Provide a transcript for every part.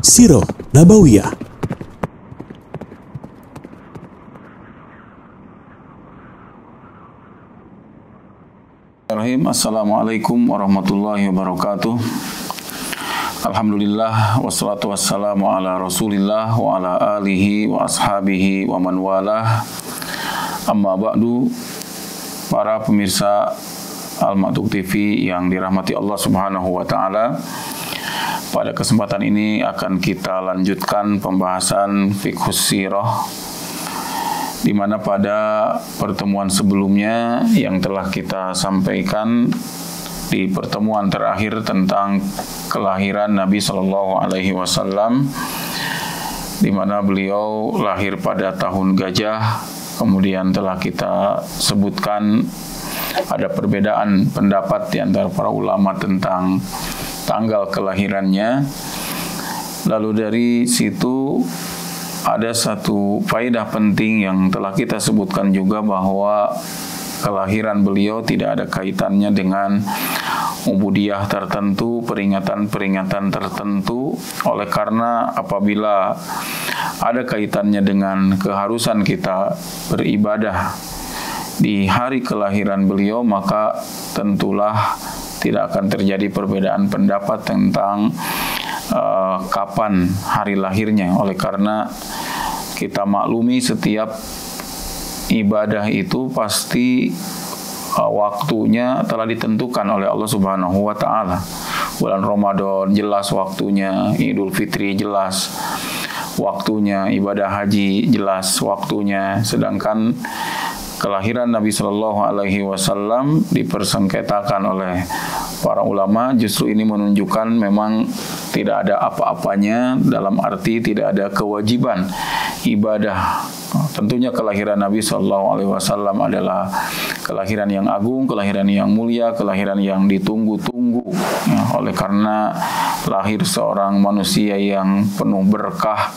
Sirah Nabawiyah. Assalamualaikum warahmatullahi wabarakatuh. Alhamdulillah wassalatu wassalamu ala Rasulillah wa ala alihi wa ashabihi wa man walah. Amma ba'du. Para pemirsa Al-Ma'tuk TV yang dirahmati Allah Subhanahu wa taala. Pada kesempatan ini akan kita lanjutkan pembahasan fiqhus sirah, di mana pada pertemuan sebelumnya yang telah kita sampaikan di pertemuan terakhir tentang kelahiran Nabi Shallallahu Alaihi Wasallam, di mana beliau lahir pada tahun gajah. Kemudian telah kita sebutkan ada perbedaan pendapat di antara para ulama tentang tanggal kelahirannya. Lalu dari situ ada satu faedah penting yang telah kita sebutkan juga, bahwa kelahiran beliau tidak ada kaitannya dengan ubudiyah tertentu, peringatan-peringatan tertentu. Oleh karena apabila ada kaitannya dengan keharusan kita beribadah di hari kelahiran beliau, maka tentulah tidak akan terjadi perbedaan pendapat tentang kapan hari lahirnya. Oleh karena kita maklumi setiap ibadah itu pasti waktunya telah ditentukan oleh Allah Subhanahu wa taala. Bulan Ramadan jelas waktunya, Idul Fitri jelas waktunya, ibadah haji jelas waktunya. Sedangkan kelahiran Nabi Shallallahu Alaihi Wasallam dipersengketakan oleh para ulama. Justru ini menunjukkan memang tidak ada apa-apanya, dalam arti tidak ada kewajiban ibadah. Tentunya kelahiran Nabi Shallallahu Alaihi Wasallam adalah kelahiran yang agung, kelahiran yang mulia, kelahiran yang ditunggu-tunggu. Ya, oleh karena lahir seorang manusia yang penuh berkah,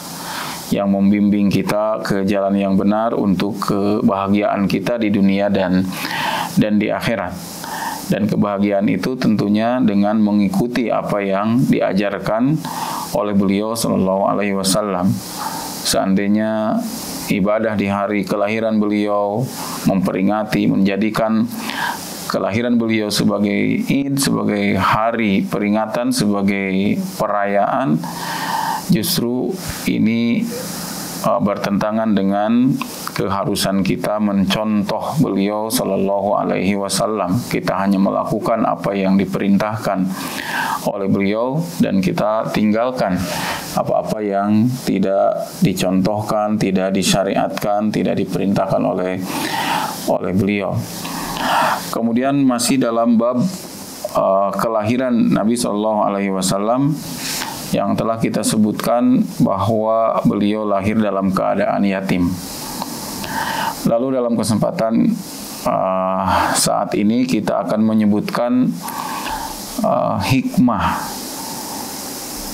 yang membimbing kita ke jalan yang benar untuk kebahagiaan kita di dunia dan di akhirat. Dan kebahagiaan itu tentunya dengan mengikuti apa yang diajarkan oleh beliau Sallallahu Alaihi Wasallam. Seandainya ibadah di hari kelahiran beliau, memperingati, menjadikan kelahiran beliau sebagai Id, sebagai hari peringatan, sebagai perayaan, justru ini bertentangan dengan keharusan kita mencontoh beliau Sallallahu Alaihi Wasallam. Kita hanya melakukan apa yang diperintahkan oleh beliau dan kita tinggalkan apa-apa yang tidak dicontohkan, tidak disyariatkan, tidak diperintahkan oleh beliau. Kemudian masih dalam bab kelahiran Nabi Sallallahu Alaihi Wasallam, yang telah kita sebutkan bahwa beliau lahir dalam keadaan yatim. Lalu dalam kesempatan saat ini kita akan menyebutkan hikmah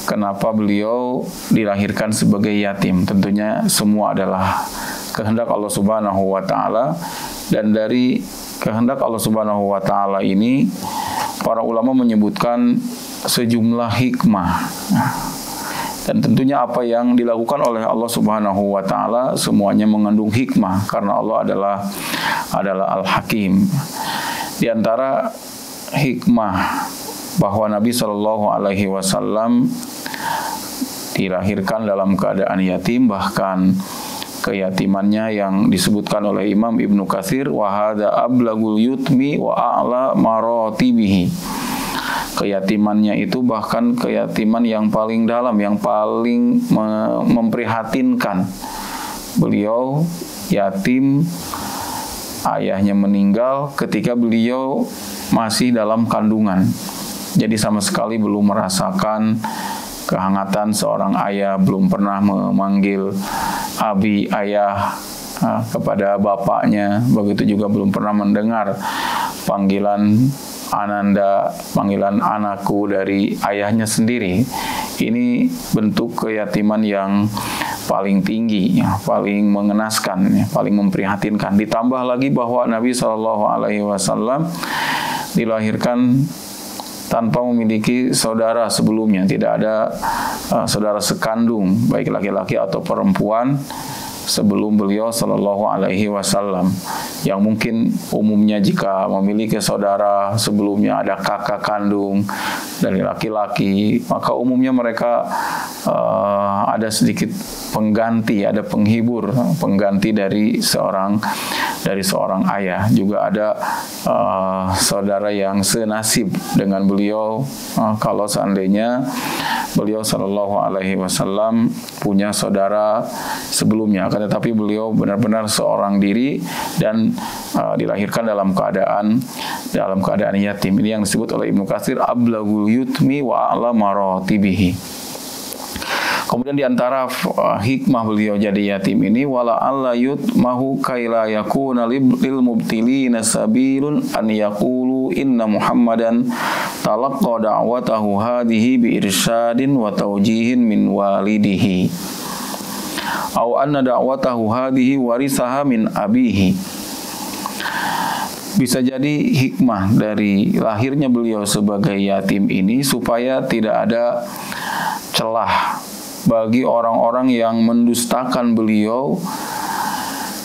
kenapa beliau dilahirkan sebagai yatim. Tentunya semua adalah kehendak Allah Subhanahu wa taala, dan dari kehendak Allah Subhanahu wa taala ini para ulama menyebutkan sejumlah hikmah. Dan tentunya apa yang dilakukan oleh Allah Subhanahu wa taala semuanya mengandung hikmah, karena Allah adalah Al-Hakim. Di antara hikmah bahwa Nabi Shallallahu Alaihi Wasallam dilahirkan dalam keadaan yatim, bahkan keyatimannya yang disebutkan oleh Imam Ibnu Katsir, wa hadza ablagul yutmi wa a'la maratibihi. Keyatimannya itu bahkan keyatiman yang paling dalam, yang paling memprihatinkan. Beliau yatim, ayahnya meninggal ketika beliau masih dalam kandungan. Jadi sama sekali belum merasakan kehangatan seorang ayah, belum pernah memanggil abi, ayah, kepada bapaknya. Begitu juga belum pernah mendengar panggilan Ananda, panggilan anakku dari ayahnya sendiri. Ini bentuk keyatiman yang paling tinggi, ya, paling mengenaskan, ya, paling memprihatinkan. Ditambah lagi bahwa Nabi Shallallahu Alaihi Wasallam dilahirkan tanpa memiliki saudara sebelumnya, tidak ada saudara sekandung baik laki-laki atau perempuan sebelum beliau Shallallahu Alaihi Wasallam. Yang mungkin umumnya jika memiliki saudara sebelumnya ada kakak kandung dari laki-laki, maka umumnya mereka ada sedikit pengganti, ada pengganti dari seorang ayah. Juga ada saudara yang senasib dengan beliau kalau seandainya beliau Shallallahu Alaihi Wasallam punya saudara sebelumnya. Akan tetapi beliau benar-benar seorang diri dan dilahirkan dalam keadaan yatim. Ini yang disebut oleh Ibnu Katsir ablagul yutmi wa a'la maratibihi. Kemudian di antara hikmah beliau jadi yatim ini, wala alla yutmahu kaila yakuna lil mubtilina sabilun an yaqulu inna Muhammadan talaqqa da'watahu hadhihi bi irsyadin wa tawjihin min walidihi aw anna da'watahu hadhihi warisaha min abihi. Bisa jadi hikmah dari lahirnya beliau sebagai yatim ini supaya tidak ada celah bagi orang-orang yang mendustakan beliau,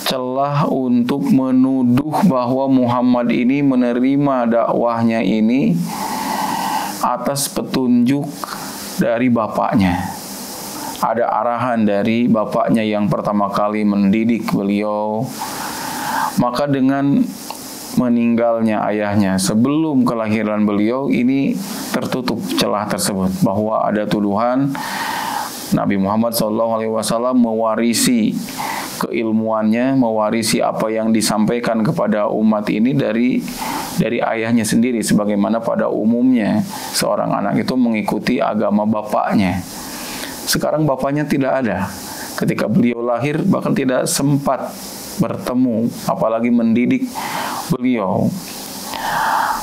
celah untuk menuduh bahwa Muhammad ini menerima dakwahnya ini atas petunjuk dari bapaknya. Ada arahan dari bapaknya yang pertama kali mendidik beliau. Maka dengan meninggalnya ayahnya sebelum kelahiran beliau ini tertutup celah tersebut, bahwa ada tuduhan Nabi Muhammad SAW mewarisi keilmuannya, mewarisi apa yang disampaikan kepada umat ini dari ayahnya sendiri, sebagaimana pada umumnya seorang anak itu mengikuti agama bapaknya. Sekarang bapaknya tidak ada. Ketika beliau lahir bahkan tidak sempat bertemu, apalagi mendidik beliau.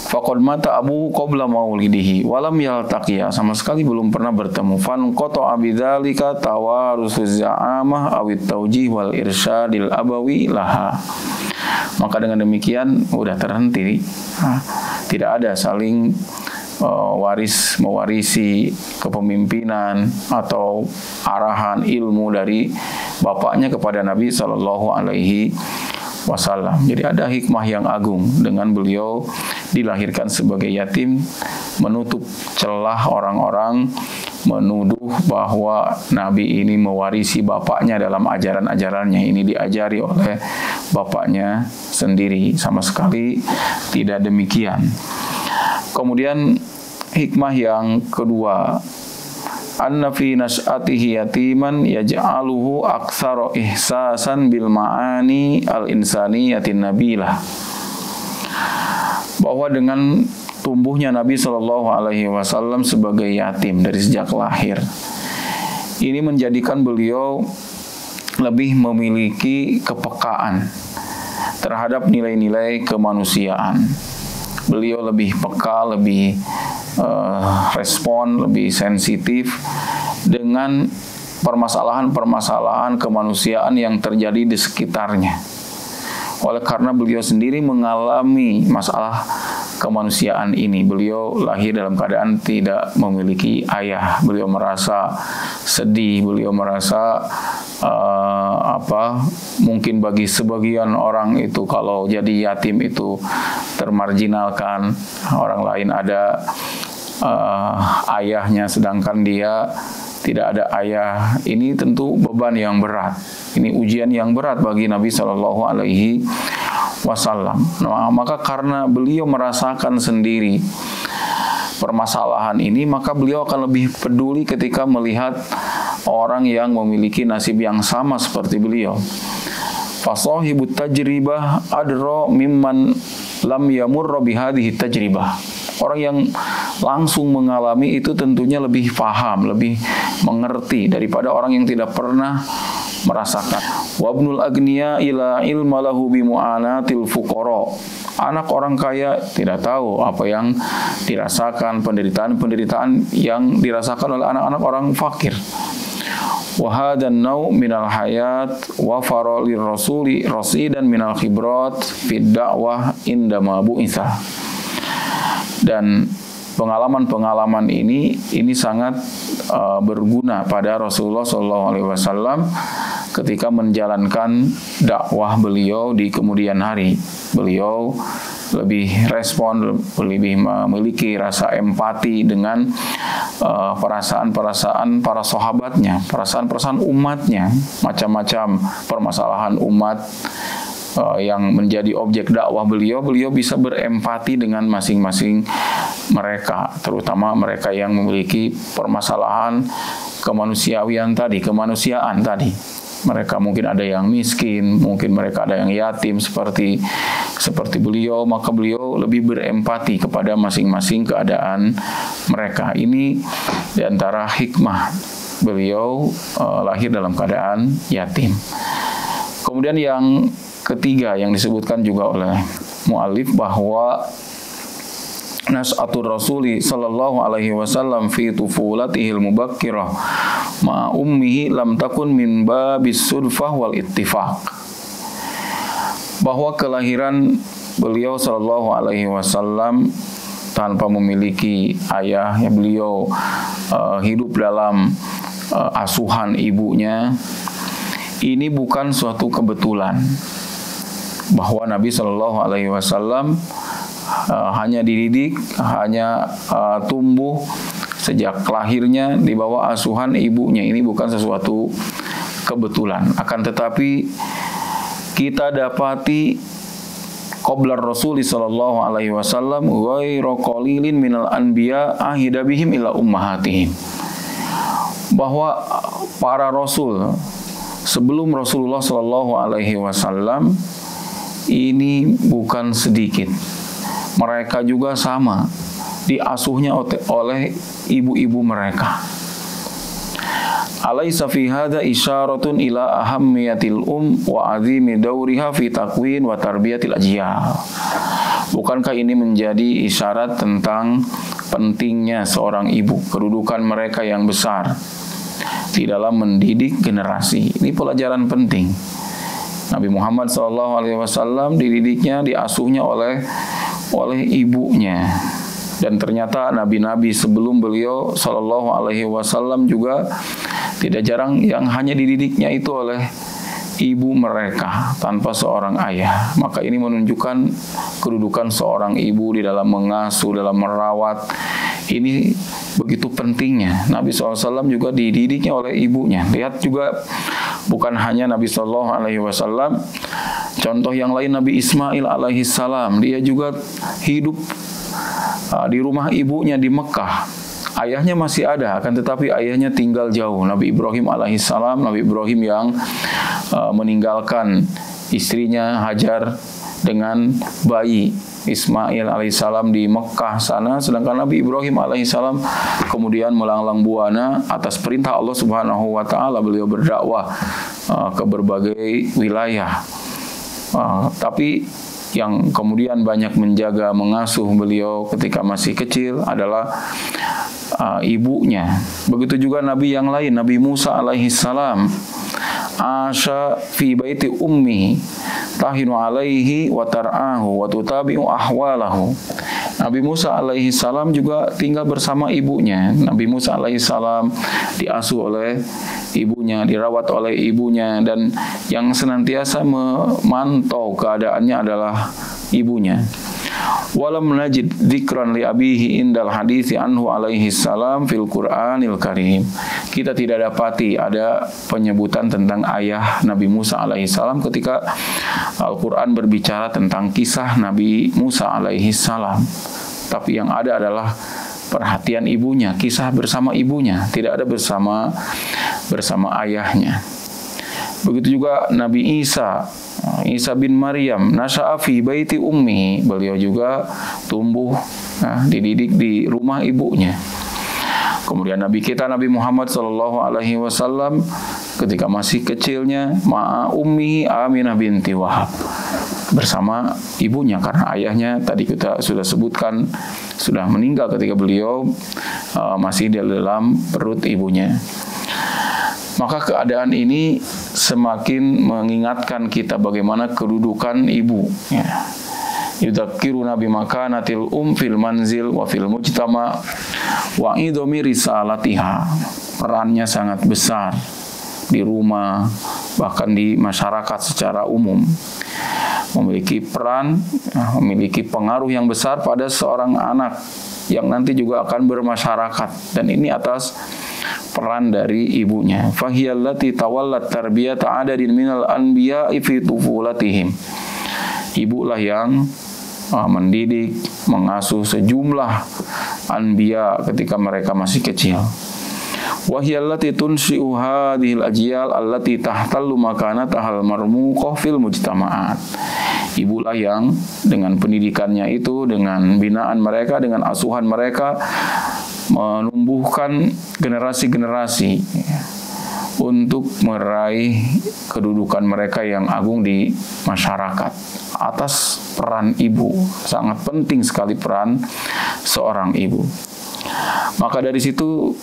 Faqad mata abu qabla maulidihi walam yaltaqiya, sama sekali belum pernah bertemu. Fan qata'a bidzalika tawarusuz za'amah awit taujih wal irsyadil abawi laha. Maka dengan demikian udah terhenti, tidak ada saling mewarisi kepemimpinan atau arahan ilmu dari bapaknya kepada Nabi Shallallahu Alaihi Wasallam. Jadi ada hikmah yang agung dengan beliau dilahirkan sebagai yatim, menutup celah orang-orang menuduh bahwa Nabi ini mewarisi bapaknya dalam ajaran-ajarannya. Ini diajari oleh bapaknya sendiri, sama sekali tidak demikian. Kemudian hikmah yang kedua, anna fi nas'atihi yatiman yaj'aluhu aktsara ihsasan bil ma'ani al-insaniyatin nabilah. Bahwa dengan tumbuhnya Nabi Shallallahu Alaihi Wasallam sebagai yatim dari sejak lahir, ini menjadikan beliau lebih memiliki kepekaan terhadap nilai-nilai kemanusiaan. Beliau lebih peka, lebih respon, lebih sensitif dengan permasalahan-permasalahan kemanusiaan yang terjadi di sekitarnya. Oleh karena beliau sendiri mengalami masalah kemanusiaan ini, beliau lahir dalam keadaan tidak memiliki ayah. Beliau merasa sedih, beliau merasa mungkin bagi sebagian orang itu kalau jadi yatim itu termarginalkan. Orang lain ada ayahnya sedangkan dia tidak ada ayah. Ini tentu beban yang berat. Ini ujian yang berat bagi Nabi Shallallahu Alaihi Wasallam. Nah, maka karena beliau merasakan sendiri permasalahan ini, maka beliau akan lebih peduli ketika melihat orang yang memiliki nasib yang sama seperti beliau. Fasahibut tajribah adra mimman lam yamurra bihadhihi tajribah. Orang yang langsung mengalami itu tentunya lebih paham, lebih mengerti daripada orang yang tidak pernah merasakan. Wabnul agniya ila ilma lahu bimu'anatil fuqara. Anak orang kaya tidak tahu apa yang dirasakan, penderitaan-penderitaan yang dirasakan oleh anak-anak orang fakir. Wa hadan nau minal hayat wa farolir rasuli rasidan minal khibrat fid da'wah indama bu'itsa. Dan pengalaman-pengalaman ini sangat berguna pada Rasulullah SAW ketika menjalankan dakwah beliau di kemudian hari. Beliau lebih respon, lebih memiliki rasa empati dengan perasaan-perasaan para sahabatnya, perasaan-perasaan umatnya, macam-macam permasalahan umat yang menjadi objek dakwah beliau bisa berempati dengan masing-masing mereka, terutama mereka yang memiliki permasalahan kemanusiaan tadi. Mereka mungkin ada yang miskin, mungkin mereka ada yang yatim seperti beliau, maka beliau lebih berempati kepada masing-masing keadaan mereka. Ini diantara hikmah beliau lahir dalam keadaan yatim. Kemudian yang ketiga yang disebutkan juga oleh mu'allif bahwa nas'atul rasuli sallallahu alaihi wasallam fi tufulatihil mubakkirah ma ummihi lam takun min babis sudfah wal ittifaq. Bahwa kelahiran beliau sallallahu alaihi wasallam tanpa memiliki ayah, ya beliau hidup dalam asuhan ibunya, ini bukan suatu kebetulan. Bahwa Nabi Shallallahu Alaihi Wasallam hanya dididik, hanya tumbuh sejak lahirnya di bawah asuhan ibunya. Ini bukan sesuatu kebetulan. Akan tetapi kita dapati qabla Rasul sallallahu alaihi wasallam ghairu qalilin minal anbiya ahida bihim ila ummahatihim. Bahwa para rasul sebelum Rasulullah sallallahu alaihi wasallam ini bukan sedikit. Mereka juga sama diasuhnya oleh ibu-ibu mereka. Alaysa fi hadza isyaratun ila ahammiyatil wa azimi dauriha fi takwin wa tarbiyatil ajyal. Bukankah ini menjadi isyarat tentang pentingnya seorang ibu, kedudukan mereka yang besar di dalam mendidik generasi. Ini pelajaran penting. Nabi Muhammad SAW dididiknya, diasuhnya oleh ibunya. Dan ternyata nabi-nabi sebelum beliau SAW juga tidak jarang yang hanya dididiknya itu oleh ibu mereka tanpa seorang ayah. Maka ini menunjukkan kedudukan seorang ibu di dalam mengasuh, dalam merawat. Ini begitu pentingnya. Nabi SAW juga dididiknya oleh ibunya. Lihat juga bukan hanya Nabi SAW, contoh yang lain Nabi Ismail alaihissalam, dia juga hidup di rumah ibunya di Mekah. Ayahnya masih ada, akan tetapi ayahnya tinggal jauh. Nabi Ibrahim alaihissalam, Nabi Ibrahim yang meninggalkan istrinya Hajar dengan bayi Ismail alaihissalam di Mekah sana, sedangkan Nabi Ibrahim alaihissalam kemudian melanglang buana atas perintah Allah Subhanahu wa taala, beliau berdakwah ke berbagai wilayah. Tapi yang kemudian banyak menjaga, mengasuh beliau ketika masih kecil adalah ibunya. Begitu juga nabi yang lain, Nabi Musa alaihissalam, asya fi baiti ummi tahinu alaihi wa tar'ahu wa tutabi'u ahwalahu. Nabi Musa alaihissalam juga tinggal bersama ibunya. Nabi Musa alaihissalam diasuh oleh ibunya, dirawat oleh ibunya, dan yang senantiasa memantau keadaannya adalah ibunya. Walam najid dzikran li abihi indal hadithi anhu alaihi salam fil Qur'anil Karim. Kita tidak dapati ada penyebutan tentang ayah Nabi Musa alaihi salam ketika Al-Qur'an berbicara tentang kisah Nabi Musa alaihi salam. Tapi yang ada adalah perhatian ibunya, kisah bersama ibunya, tidak ada bersama ayahnya. Begitu juga Nabi Isa bin Maryam, nasya'a fi baiti ummi, beliau juga tumbuh, dididik di rumah ibunya. Kemudian Nabi kita Nabi Muhammad SAW ketika masih kecilnya ma'a ummi Aminah binti Wahab, bersama ibunya, karena ayahnya tadi kita sudah sebutkan sudah meninggal ketika beliau masih di dalam perut ibunya. Maka keadaan ini semakin mengingatkan kita bagaimana kedudukan ibu. Ya. yudzakiruna bimakanatil fil manzil wa fil mujtama wa idhami risalatiha. Perannya sangat besar di rumah, bahkan di masyarakat secara umum. Memiliki peran, memiliki pengaruh yang besar pada seorang anak yang nanti juga akan bermasyarakat, dan ini atas peran dari ibunya. Fahiyallati tawallat tarbiyata adadin minal anbiya'i fi tufulatihim. Ibulah yang mendidik, mengasuh sejumlah anbiya ketika mereka masih kecil. Wahiyallati tunsi'u hadhil ajyal allati tahtallu makanatahal marmuqah fil mujtama'at. Ibulah yang dengan pendidikannya itu, dengan binaan mereka, dengan asuhan mereka, menumbuhkan generasi-generasi untuk meraih kedudukan mereka yang agung di masyarakat atas peran ibu. Sangat penting sekali peran seorang ibu. Maka dari situ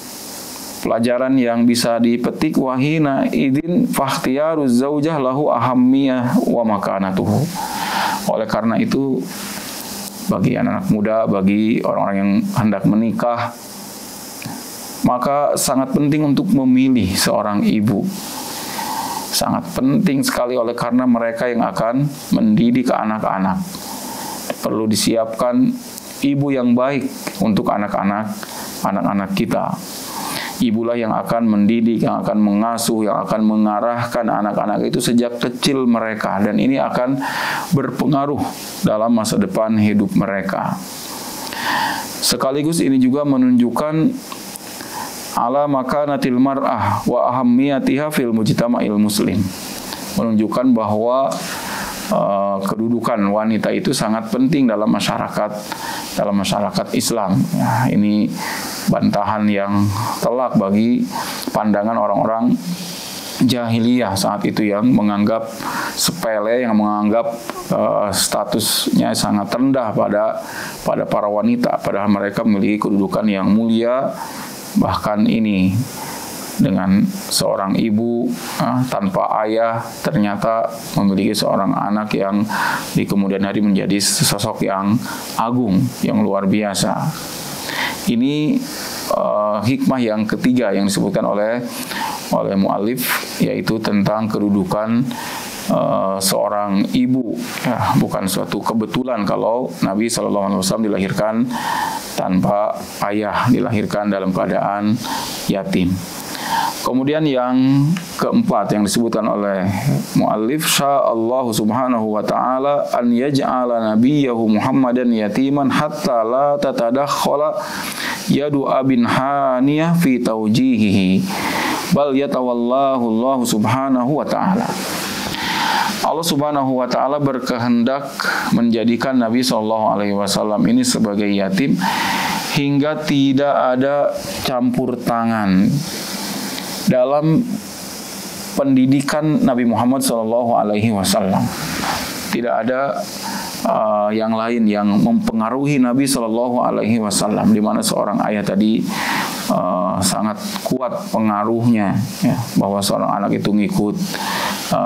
pelajaran yang bisa dipetik, wahina idin fakhtiyaru zaujah lahu ahammiyah wa makanatuhu. Oleh karena itu, bagi anak-anak muda, bagi orang-orang yang hendak menikah, maka sangat penting untuk memilih seorang ibu. Sangat penting sekali oleh karena mereka yang akan mendidik anak-anak. Perlu disiapkan ibu yang baik untuk anak-anak kita. Ibulah yang akan mendidik, yang akan mengasuh, yang akan mengarahkan anak-anak itu sejak kecil mereka, dan ini akan berpengaruh dalam masa depan hidup mereka. Sekaligus ini juga menunjukkan ala makanatil mar'ah wa ahammiyatiha fil mujtama'il muslim. Menunjukkan bahwa kedudukan wanita itu sangat penting dalam masyarakat Islam. Ya, ini bantahan yang telak bagi pandangan orang-orang jahiliyah saat itu yang menganggap sepele, yang menganggap statusnya sangat rendah pada para wanita, padahal mereka memiliki kedudukan yang mulia. Bahkan ini dengan seorang ibu tanpa ayah ternyata memiliki seorang anak yang di kemudian hari menjadi sosok yang agung, yang luar biasa. Ini hikmah yang ketiga yang disebutkan oleh mu'allif, yaitu tentang kedudukan seorang ibu. Ya, bukan suatu kebetulan kalau Nabi SAW dilahirkan tanpa ayah, dilahirkan dalam keadaan yatim. Kemudian yang keempat yang disebutkan oleh mu'allif, sya'allahu subhanahu wa ta'ala an yaj'ala nabiyahu Muhammadan yatiman hatta la tatadakhala yadu abin haniyah fi tawjihihi bal yatawallahu Allah subhanahu wa ta'ala. Allah subhanahu wa ta'ala berkehendak menjadikan Nabi SAW ini sebagai yatim hingga tidak ada campur tangan dalam pendidikan Nabi Muhammad SAW. Tidak ada yang lain yang mempengaruhi Nabi SAW, di mana seorang ayah tadi sangat kuat pengaruhnya, ya, bahwa seorang anak itu ngikut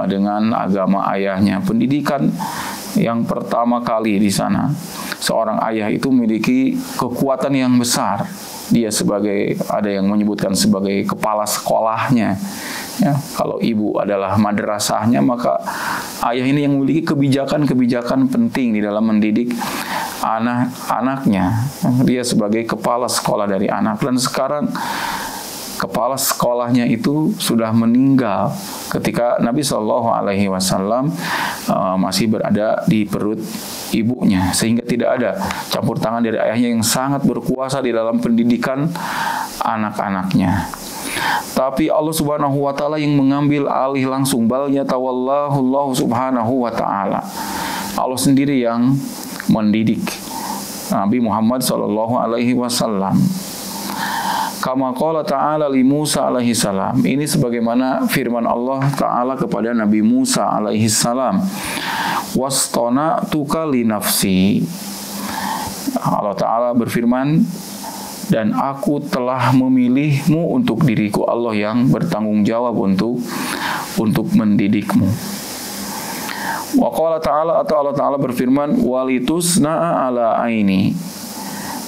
dengan agama ayahnya. Pendidikan yang pertama kali di sana, seorang ayah itu memiliki kekuatan yang besar. Dia sebagai, ada yang menyebutkan sebagai kepala sekolahnya. Ya, kalau ibu adalah madrasahnya, maka ayah ini yang memiliki kebijakan-kebijakan penting di dalam mendidik anak-anaknya. Dia sebagai kepala sekolah dari anak, dan sekarang kepala sekolahnya itu sudah meninggal ketika Nabi SAW masih berada di perut ibunya, sehingga tidak ada campur tangan dari ayahnya yang sangat berkuasa di dalam pendidikan anak-anaknya. Tapi Allah subhanahu wa ta'ala yang mengambil alih langsung, bal yatawallahu Allah subhanahu wa ta'ala. Allah sendiri yang mendidik Nabi Muhammad SAW. Kama qala ta'ala li Musa alaihi salam. Ini sebagaimana firman Allah Ta'ala kepada Nabi Musa alaihi salam. Wastona'tuka li nafsi. Allah Ta'ala berfirman, dan aku telah memilihmu untuk diriku. Allah yang bertanggung jawab untuk mendidikmu. Wa qala ta'ala, atau Allah Ta'ala berfirman, walitusna'a ala aini,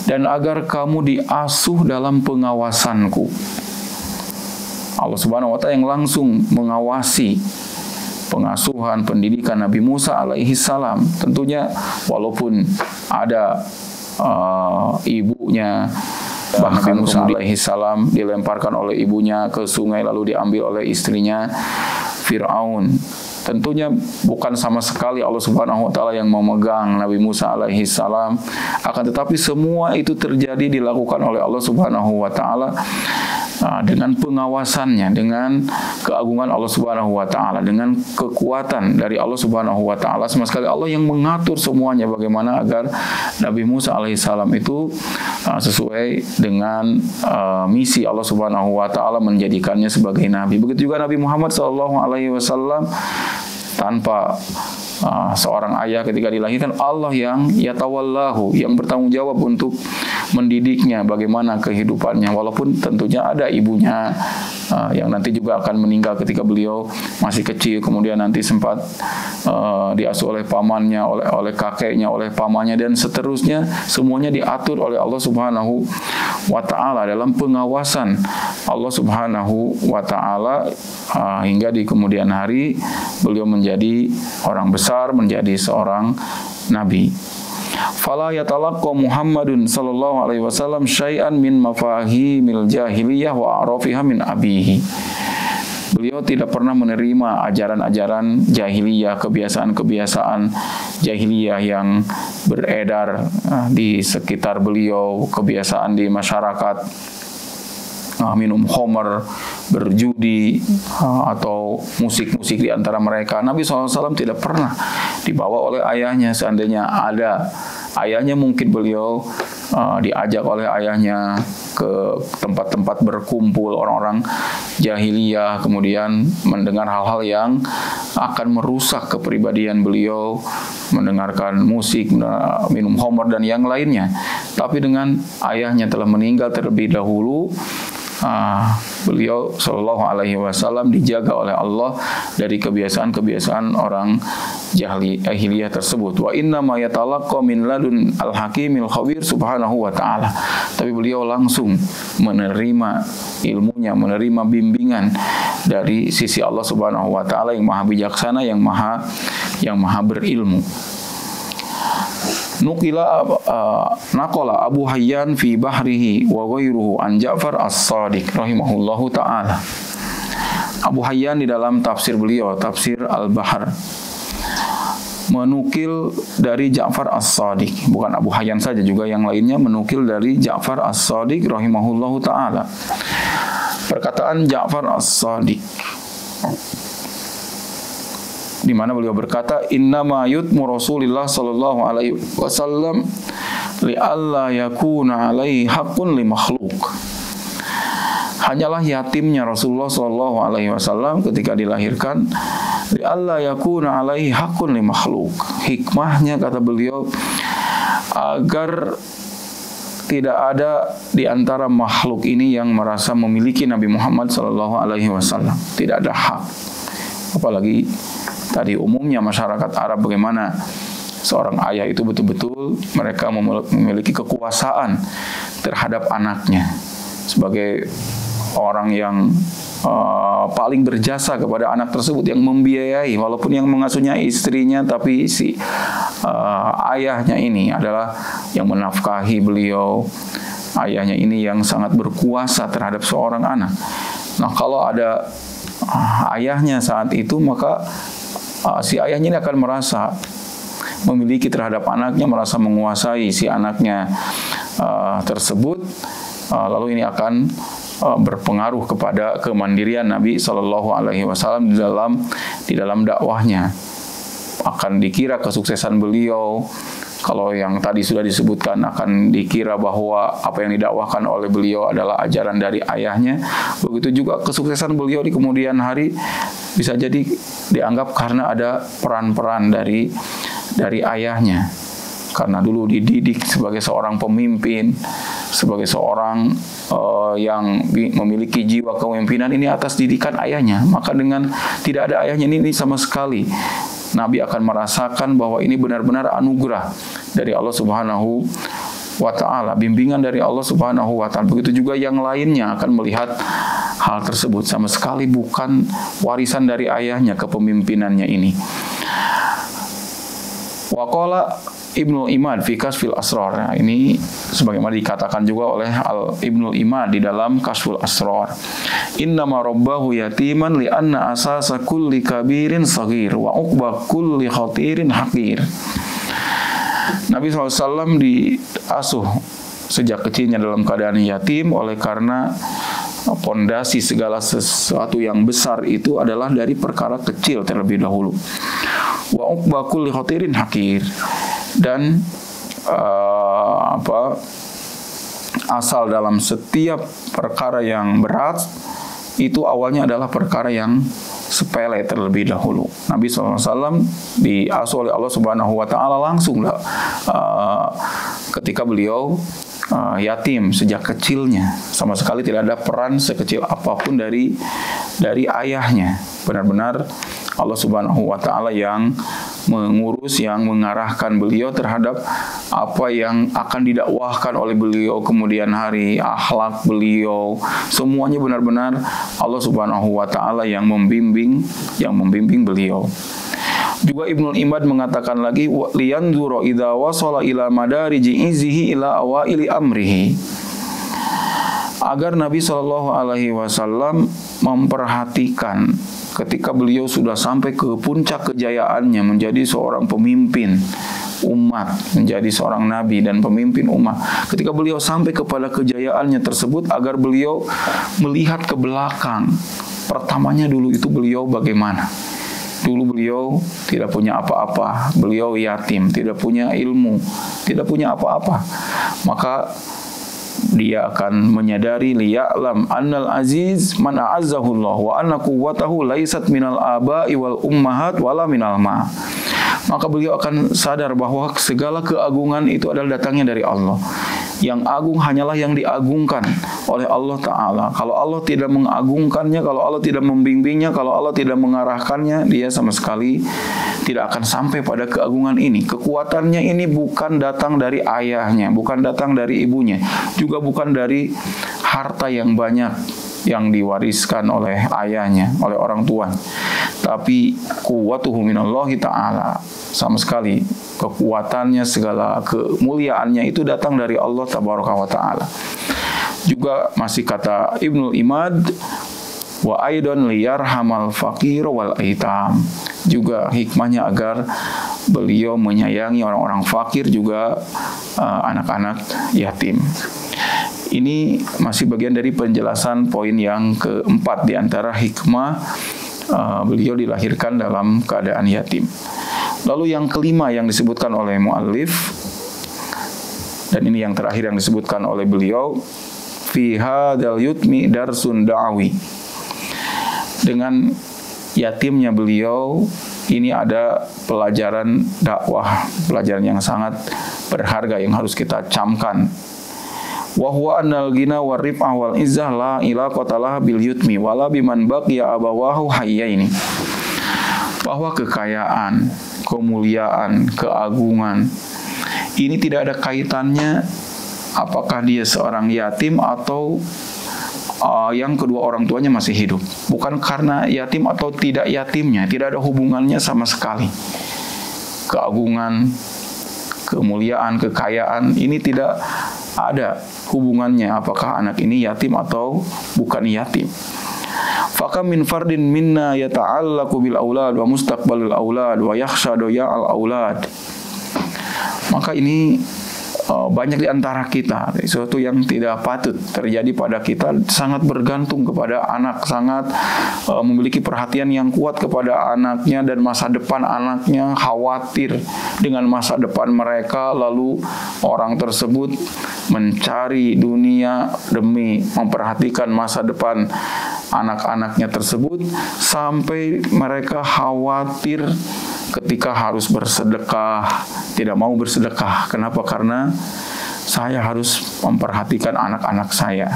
dan agar kamu diasuh dalam pengawasanku. Allah Subhanahu wa Ta'ala yang langsung mengawasi pengasuhan, pendidikan Nabi Musa alaihi salam. Tentunya walaupun ada ibunya, Nabi Musa alaihi salam dilemparkan oleh ibunya ke sungai lalu diambil oleh istrinya Fir'aun. Tentunya bukan sama sekali Allah Subhanahu wa Ta'ala yang memegang Nabi Musa alaihi salam, akan tetapi semua itu terjadi dilakukan oleh Allah Subhanahu wa Ta'ala dengan pengawasannya, dengan keagungan Allah Subhanahu wa Ta'ala, dengan kekuatan dari Allah Subhanahu wa Ta'ala. Sama sekali Allah yang mengatur semuanya bagaimana agar Nabi Musa alaihissalam itu sesuai dengan misi Allah Subhanahu wa Ta'ala menjadikannya sebagai nabi. Begitu juga Nabi Muhammad SAW, tanpa seorang ayah ketika dilahirkan, Allah yang yatawallahu, yang bertanggung jawab untuk mendidiknya, bagaimana kehidupannya, walaupun tentunya ada ibunya yang nanti juga akan meninggal ketika beliau masih kecil, kemudian nanti sempat diasuh oleh pamannya, oleh kakeknya, oleh pamannya, dan seterusnya. Semuanya diatur oleh Allah Subhanahu wa Ta'ala dalam pengawasan Allah Subhanahu wa Ta'ala, hingga di kemudian hari beliau menjadi orang besar, menjadi seorang nabi. Fala yatalaqqa Muhammadun sallallahu alaihi wasallam syai'an min mafahimil jahiliyah wa arafiha min abihi. Beliau tidak pernah menerima ajaran-ajaran jahiliyah, kebiasaan-kebiasaan jahiliyah yang beredar di sekitar beliau, kebiasaan di masyarakat, minum khamar, berjudi, atau musik-musik di antara mereka. Nabi SAW tidak pernah dibawa oleh ayahnya. Seandainya ada ayahnya, mungkin beliau diajak oleh ayahnya ke tempat-tempat berkumpul orang-orang jahiliyah, kemudian mendengar hal-hal yang akan merusak kepribadian beliau, mendengarkan musik, minum khamar, dan yang lainnya. Tapi dengan ayahnya telah meninggal terlebih dahulu, beliau Shallallahu Alaihi Wasallam dijaga oleh Allah dari kebiasaan-kebiasaan orang jahiliyah tersebut. Wa inna ma yatalaqqa min ladun al-hakimil khabir subhanahu wa ta'ala. Tapi beliau langsung menerima ilmunya, menerima bimbingan dari sisi Allah Subhanahu wa Ta'ala yang maha bijaksana, yang maha berilmu. Nukila naqala Abu Hayyan fi bahrihi wa ghairuhu an Ja'far As-Shadiq rahimahullahu ta'ala. Abu Hayyan di dalam tafsir beliau, tafsir Al-Bahr, menukil dari Ja'far As-Shadiq. Bukan Abu Hayyan saja, juga yang lainnya menukil dari Ja'far As-Shadiq rahimahullahu ta'ala. Perkataan Ja'far As-Shadiq, di mana beliau berkata, innama yutmu Rasulillah sallallahu alaihi wasallam li alla yakuna alaihi haqqun li makhluk. Hanyalah yatimnya Rasulullah sallallahu alaihi wasallam ketika dilahirkan, li alla yakuna alaihi haqqun li makhluk. Hikmahnya, kata beliau, agar tidak ada di antara makhluk ini yang merasa memiliki Nabi Muhammad sallallahu alaihi wasallam. Tidak ada hak. Apalagi tadi umumnya masyarakat Arab, bagaimana seorang ayah itu betul-betul mereka memiliki kekuasaan terhadap anaknya sebagai orang yang paling berjasa kepada anak tersebut, yang membiayai, walaupun yang mengasuhnya istrinya, tapi si ayahnya ini adalah yang menafkahi beliau. Ayahnya ini yang sangat berkuasa terhadap seorang anak. Nah, kalau ada ayahnya saat itu, maka si ayahnya ini akan merasa memiliki terhadap anaknya, merasa menguasai si anaknya tersebut, lalu ini akan berpengaruh kepada kemandirian Nabi Shallallahu Alaihi Wasallam di dalam dakwahnya. Akan dikira kesuksesan beliau, kalau yang tadi sudah disebutkan, akan dikira bahwa apa yang didakwahkan oleh beliau adalah ajaran dari ayahnya. Begitu juga kesuksesan beliau di kemudian hari bisa jadi dianggap karena ada peran-peran dari ayahnya. Karena dulu dididik sebagai seorang pemimpin, sebagai seorang yang memiliki jiwa kepemimpinan ini atas didikan ayahnya. Maka dengan tidak ada ayahnya ini sama sekali Nabi akan merasakan bahwa ini benar-benar anugerah dari Allah Subhanahu wa ta'ala, bimbingan dari Allah Subhanahu wa ta'ala. Begitu juga yang lainnya akan melihat hal tersebut, sama sekali bukan warisan dari ayahnya kepemimpinannya ini. Waqala Ibnul Imad fi Kasfil Asrar. Nah, ini sebagaimana dikatakan juga oleh Ibnul Imad di dalam Kasful Asrar. Innama rabbahu yatiman li'anna asasa kulli kabirin saghir wa uqba kulli khatirin haqir. Nabi SAW diasuh sejak kecilnya dalam keadaan yatim oleh karena pondasi segala sesuatu yang besar itu adalah dari perkara kecil terlebih dahulu. Wa uqba kulli khatirin haqir. Dan asal dalam setiap perkara yang berat itu awalnya adalah perkara yang sepele terlebih dahulu. Nabi SAW diasuh oleh Allah Subhanahu wa ta'ala langsung ketika beliau yatim sejak kecilnya, sama sekali tidak ada peran sekecil apapun dari ayahnya. Benar-benar Allah Subhanahu wa ta'ala yang mengurus, yang mengarahkan beliau terhadap apa yang akan didakwahkan oleh beliau kemudian hari, akhlak beliau, semuanya benar-benar Allah Subhanahu wa ta'ala yang membimbing beliau. Juga Ibnul Imad mengatakan lagi, liyanzura idza wasala ila madariji izzihi ila awaili amrihi, agar Nabi SAW memperhatikan ketika beliau sudah sampai ke puncak kejayaannya menjadi seorang pemimpin umat, menjadi seorang nabi dan pemimpin umat. Ketika beliau sampai kepada kejayaannya tersebut, agar beliau melihat ke belakang. Pertamanya dulu itu beliau bagaimana? Dulu beliau tidak punya apa-apa, beliau yatim, tidak punya ilmu, tidak punya apa-apa. Maka dia akan menyadari liya'lam annal aziz man a'azzahu Allah wa anna quwwatahu laisat minal aba'i wal ummahat wala minal ma. Maka beliau akan sadar bahwa segala keagungan itu adalah datangnya dari Allah. Yang agung hanyalah yang diagungkan oleh Allah Ta'ala. Kalau Allah tidak mengagungkannya, kalau Allah tidak membimbingnya, kalau Allah tidak mengarahkannya, dia sama sekali tidak akan sampai pada keagungan ini. Kekuatannya ini bukan datang dari ayahnya, bukan datang dari ibunya, juga bukan dari harta yang banyak yang diwariskan oleh ayahnya, oleh orang tua. Tapi quwwatuhu minallahi ta'ala. Sama sekali kekuatannya, segala kemuliaannya itu datang dari Allah Tabaraka wa ta'ala. Juga masih kata Ibnul Imad, wa aidan liyarhamal faqir wal aitam. Juga hikmahnya agar beliau menyayangi orang-orang fakir, juga anak-anak yatim. Ini masih bagian dari penjelasan poin yang keempat di antara hikmah beliau dilahirkan dalam keadaan yatim. Lalu yang kelima yang disebutkan oleh muallif, dan ini yang terakhir yang disebutkan oleh beliau, fi hadzal yutmi darsun da'wi. Dengan yatimnya beliau ini ada pelajaran dakwah, pelajaran yang sangat berharga yang harus kita camkan. Wa huwa annal ghina war rif'ah wal izzah la ilaqata lah bil yutmi wala biman baqiya abawahu hayyaini. Bahwa kekayaan, kemuliaan, keagungan ini tidak ada kaitannya apakah dia seorang yatim atau yang kedua orang tuanya masih hidup. Bukan karena yatim atau tidak yatimnya, tidak ada hubungannya sama sekali. Keagungan, kemuliaan, kekayaan ini tidak ada hubungannya apakah anak ini yatim atau bukan yatim. Fakam min fardin minna yata'allaqu bil aulad wa mustaqbalil aulad wa yakhsha doya'al aulad. Maka ini banyak di antara kita, sesuatu yang tidak patut terjadi pada kita, sangat bergantung kepada anak, sangat memiliki perhatian yang kuat kepada anaknya dan masa depan anaknya, khawatir dengan masa depan mereka, lalu orang tersebut mencari dunia demi memperhatikan masa depan anak-anaknya tersebut, sampai mereka khawatir ketika harus bersedekah, tidak mau bersedekah. Kenapa? Karena saya harus memperhatikan anak-anak saya.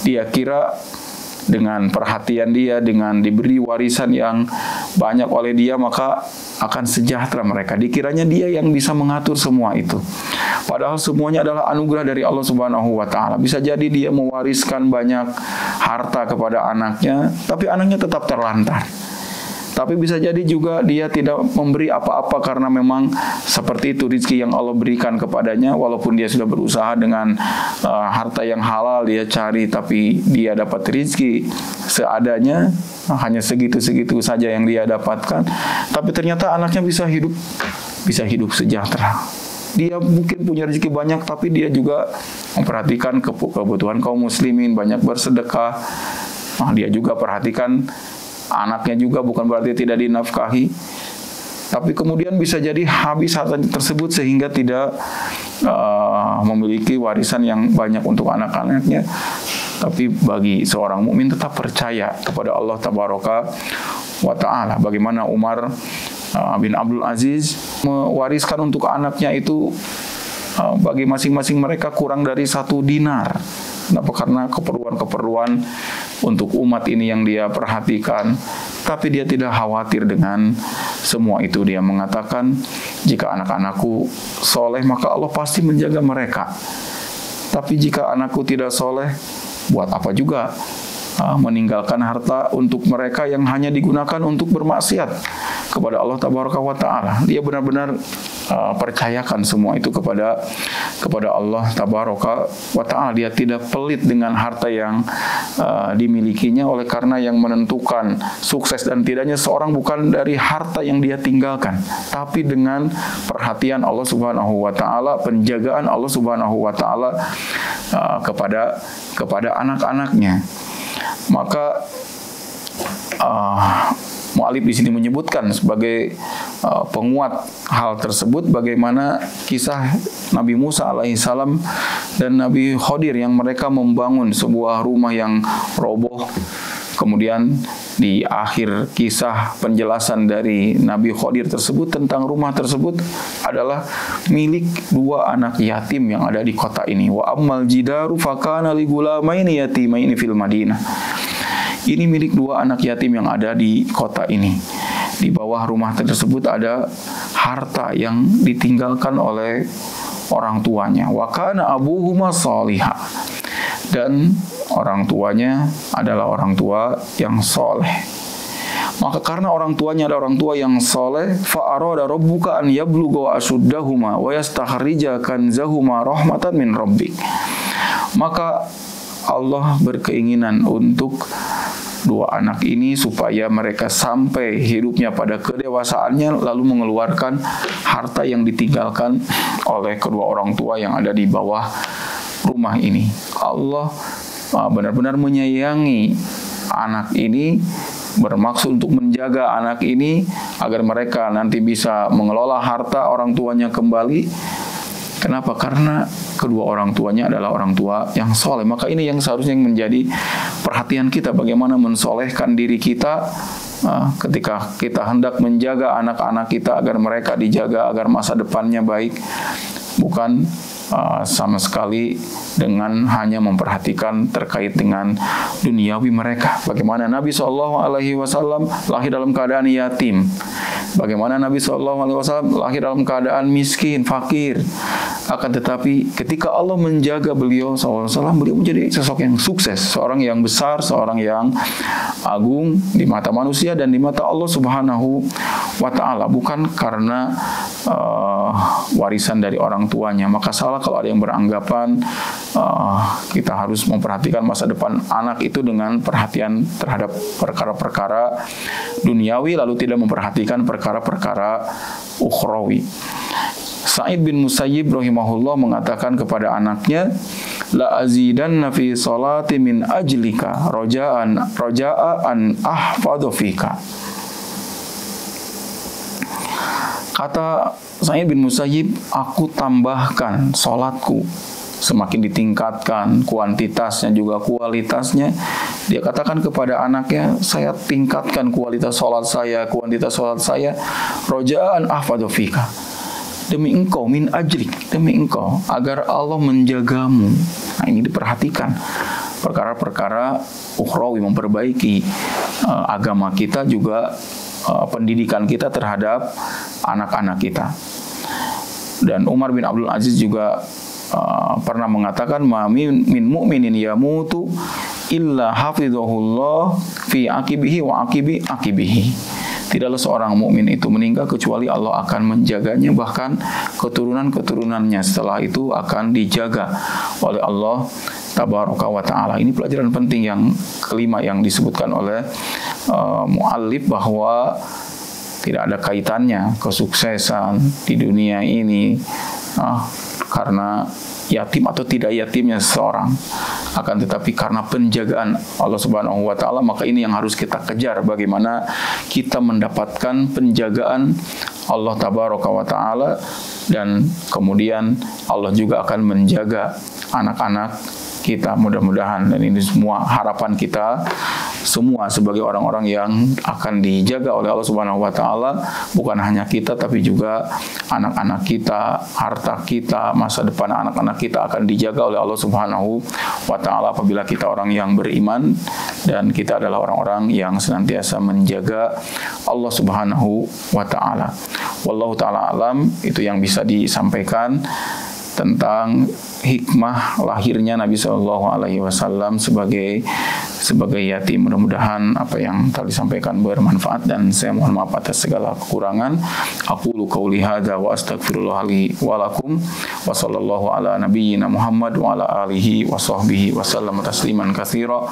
Dia kira dengan perhatian dia, dengan diberi warisan yang banyak oleh dia, maka akan sejahtera mereka. Dikiranya dia yang bisa mengatur semua itu. Padahal semuanya adalah anugerah dari Allah Subhanahu wa taala. Bisa jadi dia mewariskan banyak harta kepada anaknya, tapi anaknya tetap terlantar. Tapi bisa jadi juga dia tidak memberi apa-apa karena memang seperti itu rezeki yang Allah berikan kepadanya. Walaupun dia sudah berusaha dengan harta yang halal dia cari, tapi dia dapat rezeki seadanya, hanya segitu-segitu saja yang dia dapatkan. Tapi ternyata anaknya bisa hidup sejahtera. Dia mungkin punya rezeki banyak, tapi dia juga memperhatikan kebutuhan kaum muslimin, banyak bersedekah. Dia juga perhatikan anaknya juga, bukan berarti tidak dinafkahi, tapi kemudian bisa jadi habis harta tersebut sehingga tidak memiliki warisan yang banyak untuk anak-anaknya. Tapi bagi seorang mukmin tetap percaya kepada Allah Tabaraka wa Ta'ala. Bagaimana Umar bin Abdul Aziz mewariskan untuk anaknya itu bagi masing-masing mereka kurang dari 1 dinar. Kenapa? Karena keperluan-keperluan untuk umat ini yang dia perhatikan. Tapi dia tidak khawatir dengan semua itu. Dia mengatakan, jika anak-anakku soleh, maka Allah pasti menjaga mereka. Tapi jika anakku tidak soleh, buat apa juga meninggalkan harta untuk mereka yang hanya digunakan untuk bermaksiat kepada Allah Tabaraka wa Ta'ala. Dia benar-benar percayakan semua itu kepada Allah Tabaraka wa Ta'ala. Dia tidak pelit dengan harta yang dimilikinya, oleh karena yang menentukan sukses dan tidaknya seorang bukan dari harta yang dia tinggalkan, tapi dengan perhatian Allah Subhanahu wa Ta'ala, penjagaan Allah Subhanahu wa Ta'ala kepada anak-anaknya. Maka mu'allif di sini menyebutkan sebagai penguat hal tersebut bagaimana kisah Nabi Musa alaihissalam dan Nabi Khidir yang mereka membangun sebuah rumah yang roboh. Kemudian di akhir kisah penjelasan dari Nabi Khidir tersebut tentang rumah tersebut adalah milik 2 anak yatim yang ada di kota ini. Wa ammal jidaru fakana li gulamaini yatimaini fil Madinah. Ini milik 2 anak yatim yang ada di kota ini. Di bawah rumah tersebut ada harta yang ditinggalkan oleh orang tuanya. Wa kana abuhuma shaliha. Dan orang tuanya adalah orang tua yang soleh. Maka karena orang tuanya adalah orang tua yang soleh, fa'arada rabbuka an yablugha ashuddahuma wa yastakhrija kanzahuma rahmatan min rabbik. Maka Allah berkeinginan untuk 2 anak ini supaya mereka sampai hidupnya pada kedewasaannya, lalu mengeluarkan harta yang ditinggalkan oleh kedua orang tua yang ada di bawah rumah ini. Allah benar-benar menyayangi anak ini, bermaksud untuk menjaga anak ini agar mereka nanti bisa mengelola harta orang tuanya kembali. Kenapa? Karena kedua orang tuanya adalah orang tua yang soleh. Maka ini yang seharusnya menjadi perhatian kita, bagaimana mensolehkan diri kita ketika kita hendak menjaga anak-anak kita agar mereka dijaga, agar masa depannya baik. Bukan sama sekali dengan hanya memperhatikan terkait dengan duniawi mereka. Bagaimana Nabi SAW lahir dalam keadaan yatim, bagaimana Nabi SAW lahir dalam keadaan miskin, fakir. Akan tetapi ketika Allah menjaga beliau SAW, beliau menjadi sosok yang sukses, seorang yang besar, seorang yang agung di mata manusia dan di mata Allah Subhanahu wa Ta'ala. Bukan karena warisan dari orang tuanya. Maka salah kalau ada yang beranggapan kita harus memperhatikan masa depan anak itu dengan perhatian terhadap perkara-perkara duniawi, lalu tidak memperhatikan perkara-perkara ukhrawi. Sa'id bin Musayyib rahimahullah mengatakan kepada anaknya, la azidanna fi salati min ajlika raja'an ahfadhu fika. Kata Sa'id bin Musayyib, aku tambahkan salatku, semakin ditingkatkan kuantitasnya juga kualitasnya. Dia katakan kepada anaknya, saya tingkatkan kualitas salat saya, kuantitas salat saya, raja'an ahfadhu fika. Demi engkau, min ajlik, demi engkau, agar Allah menjagamu. Nah, ini diperhatikan. perkara-perkara ukhrawi, memperbaiki agama kita, juga pendidikan kita terhadap anak-anak kita. Dan Umar bin Abdul Aziz juga pernah mengatakan, ma min mu'minin yamutu illa hafizahullah fi aqibihi wa aqibi aqibihi. Tidaklah seorang mukmin itu meninggal kecuali Allah akan menjaganya, bahkan keturunan-keturunannya setelah itu akan dijaga oleh Allah tabaraka wa ta'ala. Ini pelajaran penting yang kelima yang disebutkan oleh muallif, bahwa tidak ada kaitannya kesuksesan di dunia ini karena yatim atau tidak yatimnya seseorang, akan tetapi karena penjagaan Allah Subhanahu wa taala. Maka ini yang harus kita kejar, bagaimana kita mendapatkan penjagaan Allah tabaraka wa taala, dan kemudian Allah juga akan menjaga anak-anak kita, mudah-mudahan. Dan ini semua harapan kita semua sebagai orang-orang yang akan dijaga oleh Allah Subhanahu wa taala, bukan hanya kita tapi juga anak-anak kita, harta kita, masa depan anak-anak kita akan dijaga oleh Allah Subhanahu wa taala apabila kita orang yang beriman dan kita adalah orang-orang yang senantiasa menjaga Allah Subhanahu wa taala. Wallahu taala alam, itu yang bisa disampaikan tentang hikmah lahirnya Nabi Shallallahu Alaihi Wasallam sebagai yatim. Mudah-mudahan apa yang telah disampaikan bermanfaat, dan saya mohon maaf atas segala kekurangan. Aqulu qauli hadza wa astaghfirullah li wa lakum, wa sallallahu ala nabiyyina Muhammad wa ala alihi wa sahbihi wa sallam tasliman katsira,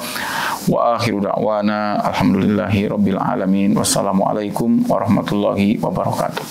wa akhiru da'wana alhamdulillahi rabbil alamin. Wassalamualaikum warahmatullahi wabarakatuh.